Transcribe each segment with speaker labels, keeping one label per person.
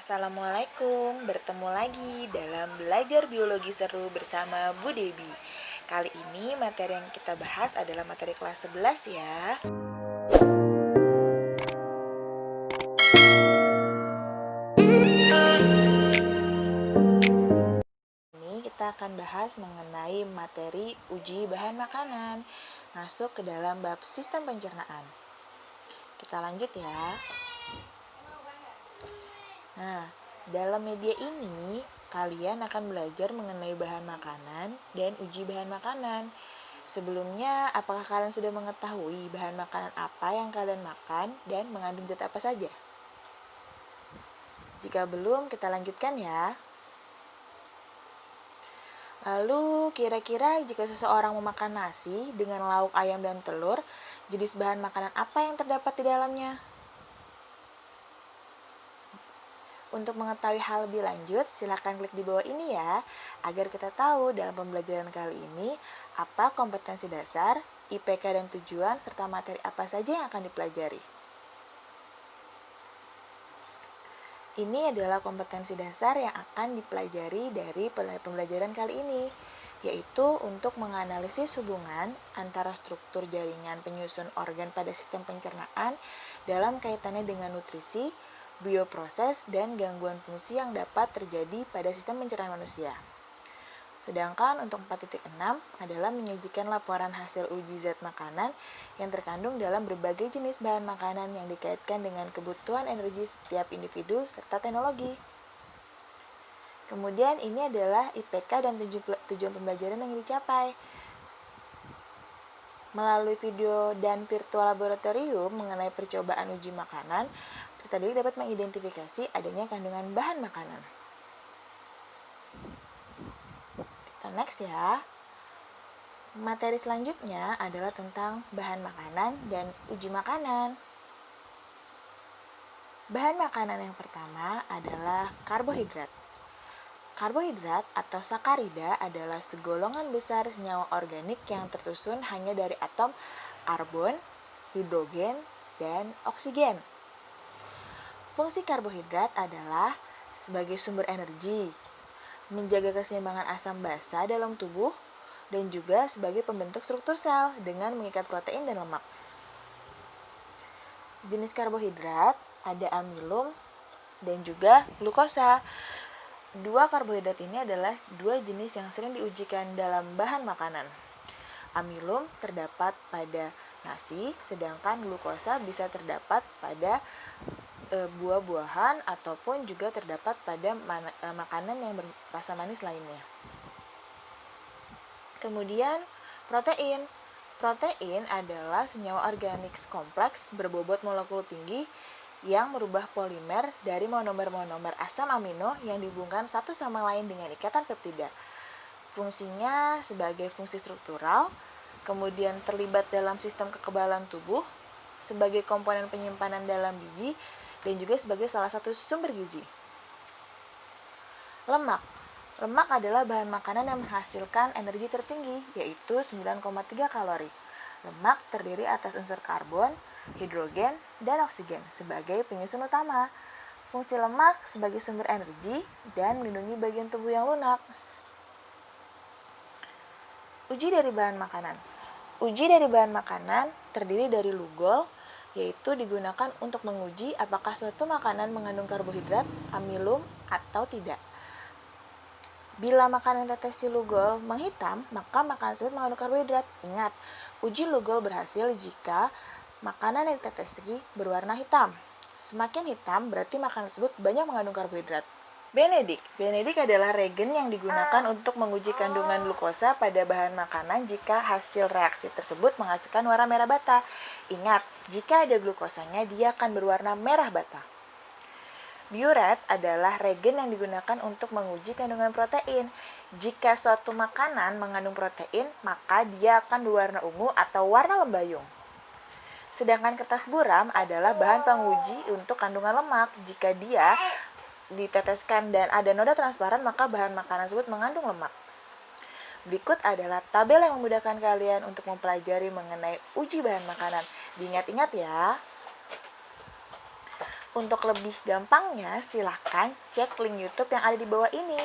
Speaker 1: Assalamualaikum, bertemu lagi dalam belajar biologi seru bersama Bu Debi. Kali ini materi yang kita bahas adalah materi kelas 11 ya. Ini kita akan bahas mengenai materi uji bahan makanan, masuk ke dalam bab sistem pencernaan. Kita lanjut ya. Nah, dalam media ini, kalian akan belajar mengenai bahan makanan dan uji bahan makanan. Sebelumnya, apakah kalian sudah mengetahui bahan makanan apa yang kalian makan dan mengandung zat apa saja? Jika belum, kita lanjutkan ya. Lalu, kira-kira jika seseorang memakan nasi dengan lauk ayam dan telur, jenis bahan makanan apa yang terdapat di dalamnya? Untuk mengetahui hal lebih lanjut, silakan klik di bawah ini ya, agar kita tahu dalam pembelajaran kali ini apa kompetensi dasar, IPK dan tujuan, serta materi apa saja yang akan dipelajari. Ini adalah kompetensi dasar yang akan dipelajari dari pembelajaran kali ini, yaitu untuk menganalisis hubungan antara struktur jaringan penyusun organ pada sistem pencernaan dalam kaitannya dengan nutrisi, bioproses, dan gangguan fungsi yang dapat terjadi pada sistem pencernaan manusia. Sedangkan untuk 4.6 adalah menyajikan laporan hasil uji zat makanan yang terkandung dalam berbagai jenis bahan makanan yang dikaitkan dengan kebutuhan energi setiap individu serta teknologi. Kemudian ini adalah IPK dan tujuan pembelajaran yang dicapai. Melalui video dan virtual laboratorium mengenai percobaan uji makanan, peserta didik dapat mengidentifikasi adanya kandungan bahan makanan. Kita next ya. Materi selanjutnya adalah tentang bahan makanan dan uji makanan. Bahan makanan yang pertama adalah karbohidrat. Karbohidrat atau sakarida adalah segolongan besar senyawa organik yang tersusun hanya dari atom karbon, hidrogen, dan oksigen. Fungsi karbohidrat adalah sebagai sumber energi, menjaga keseimbangan asam basa dalam tubuh, dan juga sebagai pembentuk struktur sel dengan mengikat protein dan lemak. Jenis karbohidrat ada amilum dan juga glukosa. Dua karbohidrat ini adalah dua jenis yang sering diujikan dalam bahan makanan. Amilum terdapat pada nasi, sedangkan glukosa bisa terdapat pada buah-buahan ataupun juga terdapat pada makanan yang berasa manis lainnya. Kemudian protein. Protein adalah senyawa organik kompleks berbobot molekul tinggi yang merubah polimer dari monomer-monomer asam amino yang dihubungkan satu sama lain dengan ikatan peptida. Fungsinya sebagai fungsi struktural, kemudian terlibat dalam sistem kekebalan tubuh, sebagai komponen penyimpanan dalam biji, dan juga sebagai salah satu sumber gizi. Lemak. Lemak adalah bahan makanan yang menghasilkan energi tertinggi, yaitu 9,3 kalori. Lemak terdiri atas unsur karbon, hidrogen, dan oksigen sebagai penyusun utama. Fungsi lemak sebagai sumber energi dan melindungi bagian tubuh yang lunak. Uji dari bahan makanan. Uji dari bahan makanan terdiri dari lugol, yaitu digunakan untuk menguji apakah suatu makanan mengandung karbohidrat, amilum, atau tidak. Bila makanan tetesi lugol menghitam, maka makanan tersebut mengandung karbohidrat. Ingat, uji lugol berhasil jika makanan yang ditetesi berwarna hitam. Semakin hitam berarti makanan tersebut banyak mengandung karbohidrat. Benedik. Benedik adalah reagen yang digunakan untuk menguji kandungan glukosa pada bahan makanan jika hasil reaksi tersebut menghasilkan warna merah bata. Ingat, jika ada glukosanya, dia akan berwarna merah bata. Biuret adalah reagen yang digunakan untuk menguji kandungan protein. Jika suatu makanan mengandung protein, maka dia akan berwarna ungu atau warna lembayung. Sedangkan kertas buram adalah bahan penguji untuk kandungan lemak. Jika dia diteteskan dan ada noda transparan, maka bahan makanan tersebut mengandung lemak. Berikut adalah tabel yang memudahkan kalian untuk mempelajari mengenai uji bahan makanan. Diingat-ingat ya. Untuk lebih gampangnya, silakan cek link YouTube yang ada di bawah ini.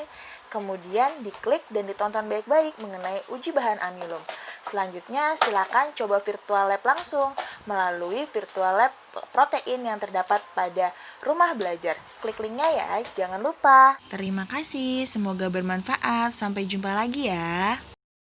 Speaker 1: Kemudian diklik dan ditonton baik-baik mengenai uji bahan amilum. Selanjutnya, silakan coba virtual lab langsung melalui virtual lab protein yang terdapat pada rumah belajar. Klik linknya ya, jangan lupa. Terima kasih, semoga bermanfaat. Sampai jumpa lagi ya.